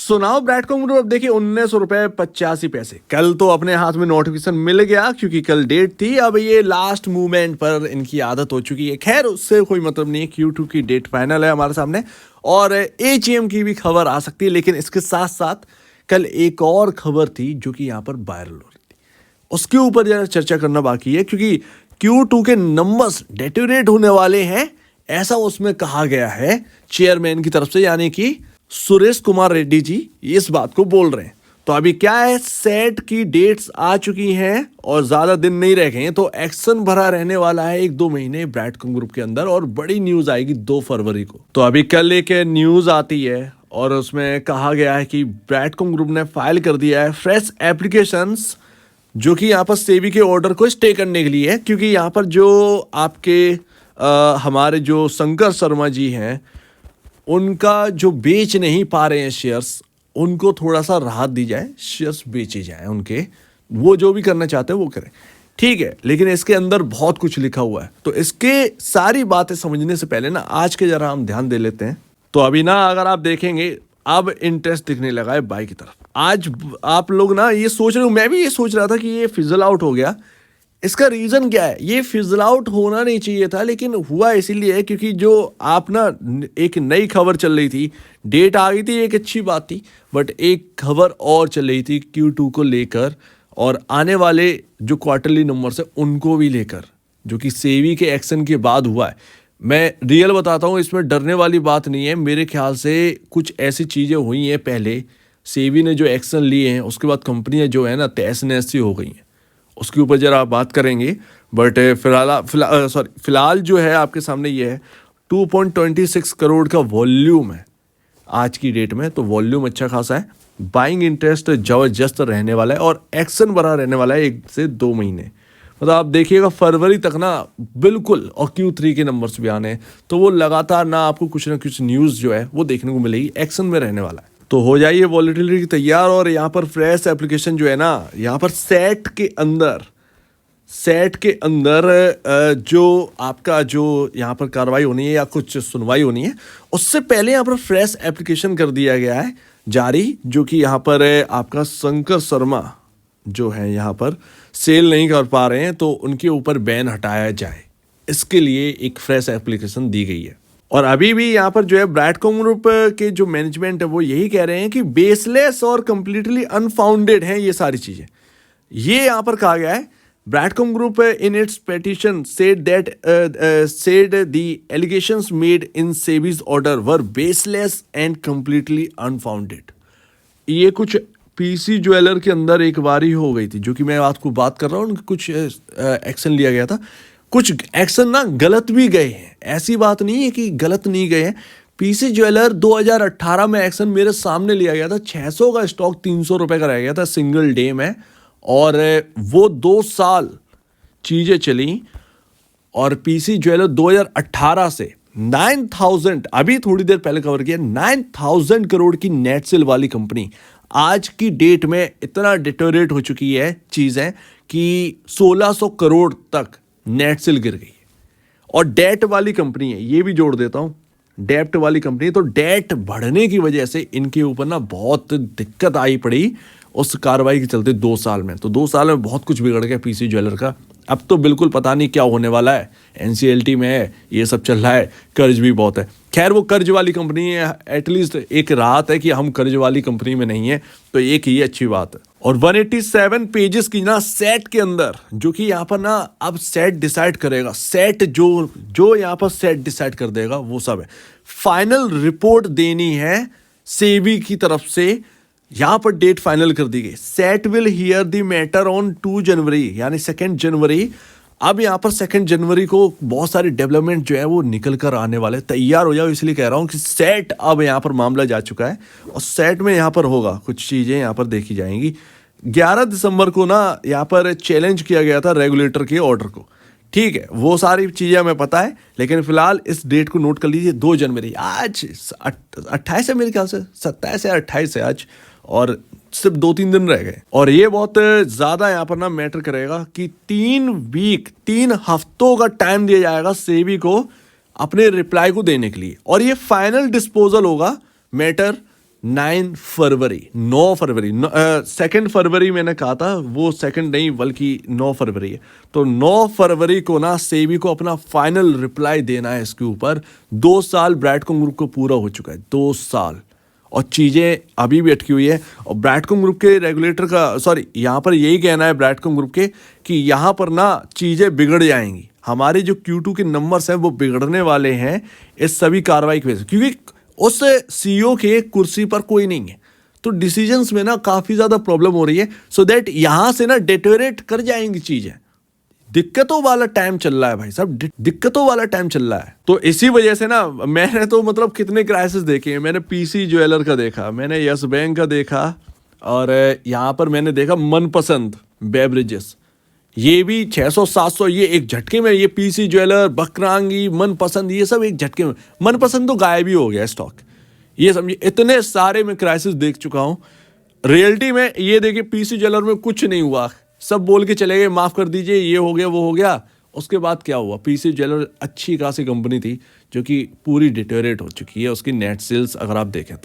सुनाओ ब्रैडकॉम ग्रुप। अब देखिए 19 रुपए 85 पैसे। कल तो अपने हाथ में नोटिफिकेशन मिल गया क्योंकि कल डेट थी। अब ये लास्ट मूवमेंट पर इनकी आदत हो चुकी है। खैर उससे कोई मतलब नहीं है। Q2 की डेट फाइनल है हमारे सामने और AGM की भी खबर आ सकती है। लेकिन इसके साथ साथ कल एक और खबर थी जो कि यहाँ पर वायरल हो रही थी, उसके ऊपर जरा चर्चा करना बाकी है क्योंकि Q2 के नंबर्स डेटोरेट होने वाले हैं, ऐसा उसमें कहा गया है चेयरमैन की तरफ से, यानी कि सुरेश कुमार रेड्डी जी इस बात को बोल रहे हैं। तो अभी क्या है, सेट की डेट्स आ चुकी हैं और ज्यादा दिन नहीं रह गए हैं, तो एक्शन भरा रहने वाला है 1-2 महीने ब्रैडकॉम ग्रुप के अंदर और बड़ी न्यूज आएगी 2 फरवरी को। तो अभी कल एक न्यूज आती है और उसमें कहा गया है कि ब्रैडकॉम ग्रुप ने फाइल कर दिया है फ्रेश एप्लीकेशंस, जो कि यहाँ पर सेबी के ऑर्डर को स्टे करने के लिए है। क्योंकि यहाँ पर जो आपके हमारे जो शंकर शर्मा जी हैं, उनका जो बेच नहीं पा रहे हैं शेयर्स, उनको थोड़ा सा राहत दी जाए, शेयर्स बेचे जाए उनके, वो जो भी करना चाहते हैं वो करें, ठीक है। लेकिन इसके अंदर बहुत कुछ लिखा हुआ है, तो इसके सारी बातें समझने से पहले ना आज के जरा हम ध्यान दे लेते हैं। तो अभी ना अगर आप देखेंगे अब इंटरेस्ट दिखने लगा है बाई की तरफ। आज आप लोग ना ये सोच रहे हो, मैं भी ये सोच रहा था कि ये फिजल आउट हो गया। इसका रीजन क्या है? ये फिजल आउट होना नहीं चाहिए था, लेकिन हुआ इसीलिए क्योंकि जो आप ना एक नई खबर चल रही थी, डेट आ गई थी, एक अच्छी बात थी, बट एक खबर और चल रही थी Q2 को लेकर और आने वाले जो क्वार्टरली नंबर्स है उनको भी लेकर, जो कि सेबी के एक्शन के बाद हुआ है। मैं रियल बताता हूँ, इसमें डरने वाली बात नहीं है। मेरे ख्याल से कुछ ऐसी चीज़ें हुई हैं पहले, सेबी ने जो एक्शन लिए हैं उसके बाद कंपनियां जो है ना तहस नहस सी हो गई हैं, उसके ऊपर जरा बात करेंगे। बट फिलहाल जो है आपके सामने ये है 2.26 करोड़ का वॉल्यूम है आज की डेट में। तो वॉल्यूम अच्छा खासा है, बाइंग इंटरेस्ट जबरदस्त रहने वाला है और एक्शन बना रहने वाला है 1 से 2 महीने। मतलब आप देखिएगा फरवरी तक ना बिल्कुल, और Q3 के नंबर्स भी आने हैं, तो वो लगातार ना आपको कुछ ना कुछ न्यूज़ जो है वो देखने को मिलेगी, एक्शन में रहने वाला है। तो हो जाइए वॉलेटिलिटी तैयार। और यहाँ पर फ्रेश एप्लीकेशन जो है ना, यहाँ पर सेट के अंदर जो आपका जो यहाँ पर कार्रवाई होनी है या कुछ सुनवाई होनी है, उससे पहले यहाँ पर फ्रेश एप्लीकेशन कर दिया गया है जारी, जो कि यहाँ पर आपका शंकर शर्मा जो है यहाँ पर सेल नहीं कर पा रहे हैं, तो उनके ऊपर बैन हटाया जाए, इसके लिए एक फ्रेश एप्लीकेशन दी गई है। और अभी भी यहाँ पर जो है ब्रैडकॉम ग्रुप के जो मैनेजमेंट है वो यही कह रहे हैं कि बेसलेस और कंप्लीटली अनफाउंडेड हैं ये सारी चीजें। ये यहाँ पर कहा गया है, Broadcom group in its petition said the allegations made in SEBI's order were baseless and completely unfounded। ये कुछ PC ज्वेलर के अंदर एक बारी हो गई थी, जो कि मैं आपको बात कर रहा हूँ, कुछ एक्शन लिया गया था। कुछ एक्शन ना गलत भी गए हैं, ऐसी बात नहीं है कि गलत नहीं गए हैं। PC ज्वेलर 2018 में एक्शन मेरे सामने लिया गया था, 600 का स्टॉक 300 रुपए का रह गया था सिंगल डे में, और वो 2 साल चीजें चली। और PC ज्वेलर 2018 से 9000, अभी थोड़ी देर पहले कवर किया, 9000 करोड़ की नेट सेल वाली कंपनी आज की डेट में इतना डिटोरेट हो चुकी है चीजें कि 1600 करोड़ तक नेट सेल गिर गई है। और डेट वाली कंपनी है, ये भी जोड़ देता हूं, डेप्ट वाली कंपनी। तो डेट बढ़ने की वजह से इनके ऊपर ना बहुत दिक्कत आई पड़ी उस कार्रवाई के चलते 2 साल में। तो 2 साल में बहुत कुछ बिगड़ गया PC ज्वेलर का। अब तो बिल्कुल पता नहीं क्या होने वाला है, NCLT में है, ये सब चल रहा है, कर्ज भी बहुत है। खैर वो कर्ज वाली कंपनी है, एटलीस्ट एक राहत है कि हम कर्ज वाली कंपनी में नहीं है, तो एक ही अच्छी बात है। और 187 पेजेस की ना सेट के अंदर, जो कि यहाँ पर ना अब सेट डिसाइड करेगा, सेट जो यहाँ पर सेट डिसाइड कर देगा वो सब है। फाइनल रिपोर्ट देनी है सेबी की तरफ से, यहां पर डेट फाइनल कर दी गई। Set will hear the matter on 2 जनवरी, यानी 2 जनवरी। अब यहां पर 2 जनवरी को बहुत सारे डेवलपमेंट जो है वो निकल कर आने वाले। तैयार हो जाओ, इसलिए कह रहा हूं कि सेट अब यहां पर मामला जा चुका है और सेट में यहां पर होगा, कुछ चीजें यहां पर देखी जाएंगी। 11 दिसंबर को ना यहां पर चैलेंज किया गया था रेगुलेटर के ऑर्डर को, ठीक है, वो सारी चीजें हमें पता है। लेकिन फिलहाल इस डेट को नोट कर लीजिए, 2 जनवरी। आज 28 है मेरे ख्याल से, 27 या 28 है आज, और सिर्फ 2-3 दिन रह गए। और ये बहुत ज्यादा यहाँ पर ना मैटर करेगा कि 3 हफ्तों का टाइम दिया जाएगा सेबी को अपने रिप्लाई को देने के लिए, और ये फाइनल डिस्पोजल होगा मैटर 9 फरवरी 2 फरवरी मैंने कहा था, वो सेकंड नहीं बल्कि 9 फरवरी है। तो 9 फरवरी को ना सेबी को अपना फाइनल रिप्लाई देना है इसके ऊपर। 2 साल ब्रैडकॉम ग्रुप को पूरा हो चुका है, 2 साल, और चीज़ें अभी भी अटकी हुई है। और ब्रैडकॉम ग्रुप के रेगुलेटर का यहाँ पर यही कहना है ब्रैडकॉम ग्रुप के कि यहाँ पर ना चीज़ें बिगड़ जाएंगी, हमारे जो Q2 के नंबर्स हैं वो बिगड़ने वाले हैं इस सभी कार्रवाई की वजह से, क्योंकि उस सीईओ के कुर्सी पर कोई नहीं है, तो डिसीजंस में ना काफ़ी ज़्यादा प्रॉब्लम हो रही है। सो दैट यहाँ से ना डेटोरेट कर जाएंगी चीज़ें। दिक्कतों वाला टाइम चल रहा है भाई साहब, दिक्कतों वाला टाइम चल रहा है। तो इसी वजह से ना मैंने तो मतलब कितने क्राइसिस देखे हैं। मैंने पीसी ज्वेलर का देखा, मैंने यस बैंक का देखा, और यहाँ पर मैंने देखा मनपसंद बेवरेजेस, ये भी 600-700, ये एक झटके में, ये पीसी ज्वेलर, बकरांगी, मनपसंद, ये सब एक झटके में। मनपसंद तो गायब ही हो गया स्टॉक, ये समझिए। इतने सारे मैं क्राइसिस देख चुका हूँ रियलिटी में। ये देखिए पीसी ज्वेलर में कुछ नहीं हुआ, सब बोल के चले गए माफ़ कर दीजिए, ये हो गया वो हो गया। उसके बाद क्या हुआ, पीसी ज्वेलर अच्छी खासी कंपनी थी जो कि पूरी डिटेरियोरेट हो चुकी है, उसकी नेट सेल्स अगर आप देखें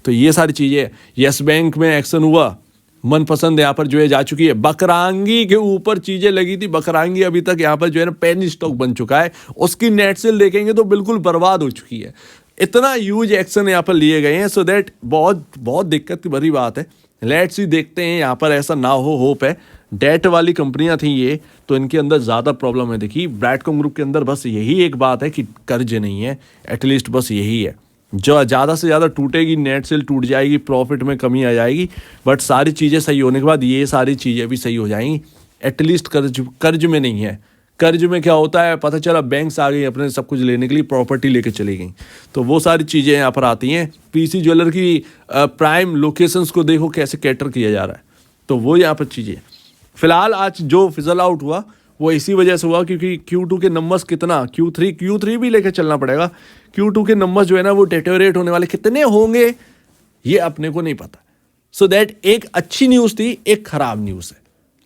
तो ये सारी चीज़ें। यस बैंक में एक्शन हुआ, मनपसंद यहाँ पर जो है जा चुकी है। बकरांगी के ऊपर चीज़ें लगी थी, बकरांगी अभी तक यहाँ पर जो है ना पेनी स्टॉक बन चुका है, उसकी नेट सेल देखेंगे तो बिल्कुल बर्बाद हो चुकी है। इतना ह्यूज एक्शन यहाँ पर लिए गए हैं, सो दैट बहुत बहुत दिक्कत की भरी बात है। लेट्स ही देखते हैं, यहाँ पर ऐसा ना हो, होप है। डेट वाली कंपनियां थी ये, तो इनके अंदर ज़्यादा प्रॉब्लम है। देखिए ब्रैडकॉम ग्रुप के अंदर बस यही एक बात है कि कर्ज नहीं है, एटलीस्ट बस यही है। जो ज़्यादा से ज़्यादा टूटेगी, नेट सेल टूट जाएगी, प्रॉफिट में कमी आ जाएगी, बट सारी चीज़ें सही होने के बाद ये सारी चीज़ें भी सही हो जाएंगी। एटलीस्ट कर्ज में नहीं है। कर्ज में क्या होता है, पता चला बैंक्स आ गई अपने सब कुछ लेने के लिए, प्रॉपर्टी लेके चली गई, तो वो सारी चीज़ें यहाँ पर आती हैं। पीसी ज्वेलर की प्राइम लोकेशंस को देखो कैसे कैटर किया जा रहा है, तो वो यहाँ पर चीज़ें। फिलहाल आज जो फिजल आउट हुआ वो इसी वजह से हुआ क्योंकि Q2 के नंबर्स कितना, Q3 भी लेकर चलना पड़ेगा। Q2 के नंबर्स जो है ना वो डेटोरेट होने वाले, कितने होंगे ये अपने को नहीं पता। सो दैट एक अच्छी न्यूज़ थी, एक खराब न्यूज़ है।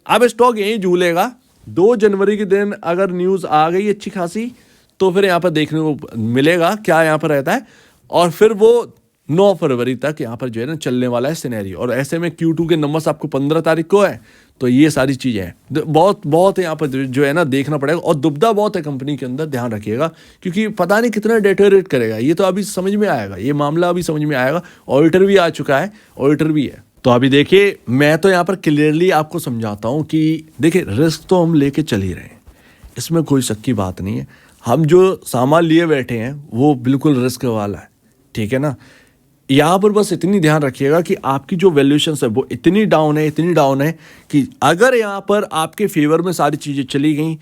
अब स्टॉक यहीं झूलेगा। 2 जनवरी के दिन अगर न्यूज़ आ गई अच्छी खासी, तो फिर यहाँ पर देखने को मिलेगा क्या यहाँ पर रहता है, और फिर वो 9 फरवरी तक यहाँ पर जो है ना चलने वाला है सिनेरियो। और ऐसे में Q2 के नंबर्स आपको 15 तारीख को है, तो ये सारी चीज़ें हैं। बहुत यहाँ पर जो है ना देखना पड़ेगा, और दुबदा बहुत है कंपनी के अंदर, ध्यान रखिएगा, क्योंकि पता नहीं कितना डेटोरेट करेगा। ये तो अभी समझ में आएगा, ये मामला अभी समझ में आएगा। ऑडिटर भी आ चुका है, ऑडिटर भी है। तो अभी देखिए मैं तो यहाँ पर क्लियरली आपको समझाता हूँ कि देखिए रिस्क तो हम लेके चल ही रहे हैं, इसमें कोई शक की बात नहीं है। हम जो सामान लिए बैठे हैं वो बिल्कुल रिस्क वाला है, ठीक है ना। यहाँ पर बस इतनी ध्यान रखिएगा कि आपकी जो वैल्यूएशंस है वो इतनी डाउन है कि अगर यहाँ पर आपके फेवर में सारी चीज़ें चली गई,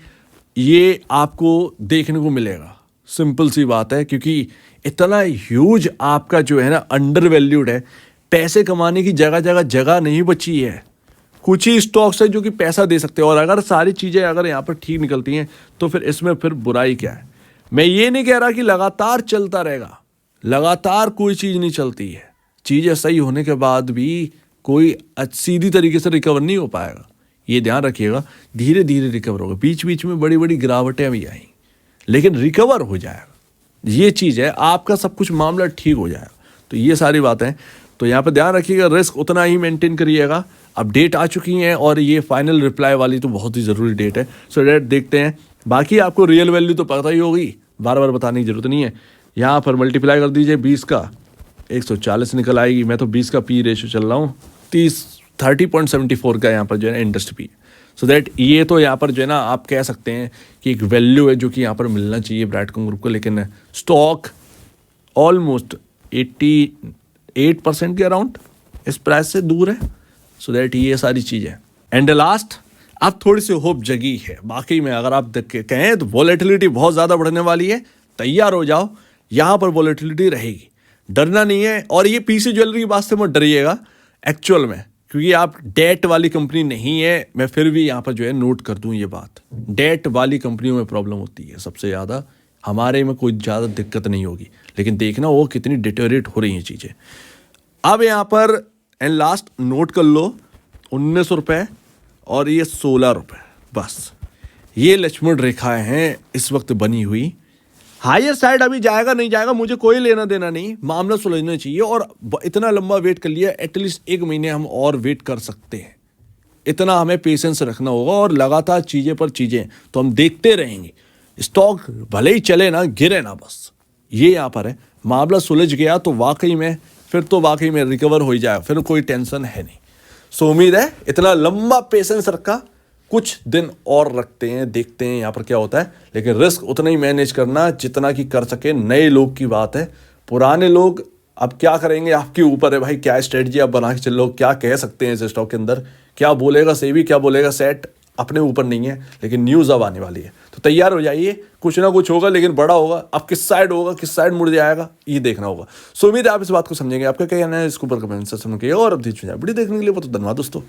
ये आपको देखने को मिलेगा। सिंपल सी बात है, क्योंकि इतना ह्यूज आपका जो है ना अंडर वैल्यूड है। पैसे कमाने की जगह नहीं बची है। कुछ ही स्टॉक्स है जो कि पैसा दे सकते हैं, और अगर सारी चीज़ें अगर यहाँ पर ठीक निकलती हैं तो फिर इसमें फिर बुराई क्या है। मैं ये नहीं कह रहा कि लगातार चलता रहेगा, लगातार कोई चीज़ नहीं चलती है। चीज़ें सही होने के बाद भी कोई सीधी तरीके से रिकवर नहीं हो पाएगा, ये ध्यान रखिएगा। धीरे धीरे रिकवर होगा, बीच बीच में बड़ी बड़ी गिरावटें भी आई, लेकिन रिकवर हो जाएगा। ये चीज़ है, आपका सब कुछ मामला ठीक हो जाएगा। तो ये सारी बातें, तो यहाँ पर ध्यान रखिएगा, रिस्क उतना ही मेंटेन करिएगा। अब डेट आ चुकी हैं, और ये फाइनल रिप्लाई वाली तो बहुत ही ज़रूरी डेट है। सो डेट देखते हैं। बाकी आपको रियल वैल्यू तो पता ही होगी, बार बार बताने की ज़रूरत नहीं है। यहाँ पर मल्टीप्लाई कर दीजिए 20 का, 140 निकल आएगी। मैं तो 20 का पी रेशो चल रहा हूँ, 30.74 का यहाँ पर जो है ना इंटरेस्ट पी। सो दैट ये तो यहाँ पर जो है ना आप कह सकते हैं कि एक वैल्यू है जो कि यहाँ पर मिलना चाहिए ब्रैडकॉम ग्रुप को, लेकिन स्टॉक ऑलमोस्ट 88% के अराउंड इस प्राइस से दूर है। सो दैट ये सारी चीज़ें। एंड लास्ट, अब थोड़ी सी होप जगी है। बाकी में अगर आप कहें तो वॉलेटिलिटी बहुत ज़्यादा बढ़ने वाली है, तैयार हो जाओ, यहाँ पर वॉलेटिलिटी रहेगी, डरना नहीं है। और ये पीसी ज्वेलरी की बात से मत डरिएगा एक्चुअल में, क्योंकि आप डेट वाली कंपनी नहीं है। मैं फिर भी यहाँ पर जो है नोट कर दूँ ये बात, डेट वाली कंपनियों में प्रॉब्लम होती है सबसे ज़्यादा। हमारे में कोई ज़्यादा दिक्कत नहीं होगी, लेकिन देखना वो कितनी डिटेरियोरेट हो रही हैं चीज़ें। अब यहाँ पर एंड लास्ट नोट कर लो, 19 रुपये और ये 16 रुपये, बस ये लक्ष्मण रेखाएं हैं इस वक्त बनी हुई। हायर साइड अभी जाएगा नहीं जाएगा मुझे कोई लेना देना नहीं, मामला सुलझना चाहिए। और इतना लंबा वेट कर लिया, एटलीस्ट 1 महीने हम और वेट कर सकते हैं, इतना हमें पेशेंस रखना होगा। और लगातार चीज़ें पर चीज़ें तो हम देखते रहेंगे, स्टॉक भले ही चले ना गिरे ना, बस ये यहाँ पर है। मामला सुलझ गया तो वाकई में फिर तो वाकई में रिकवर हो ही जाएगा, फिर कोई टेंशन है नहीं। सो उम्मीद है इतना लंबा पेशेंस रखा, कुछ दिन और रखते हैं, देखते हैं यहाँ पर क्या होता है। लेकिन रिस्क उतना ही मैनेज करना जितना कि कर सके। नए लोग की बात है, पुराने लोग अब क्या करेंगे आपके ऊपर है भाई, क्या स्ट्रेटजी आप बना के चल लो, क्या कह सकते हैं इस स्टॉक के अंदर, क्या बोलेगा सेबी, क्या बोलेगा सेट, अपने ऊपर नहीं है। लेकिन न्यूज़ अब आने वाली है तो तैयार हो जाइए, कुछ ना कुछ होगा, लेकिन बड़ा होगा। अब किस साइड होगा, किस साइड मुड़ जाएगा, ये देखना होगा। सो उम्मीद है आप इस बात को समझेंगे। आपका क्या कहना है इसके ऊपर कमेंट सेक्शन में कहिए। और अब वीडियो देखने के लिए बहुत धन्यवाद दोस्तों।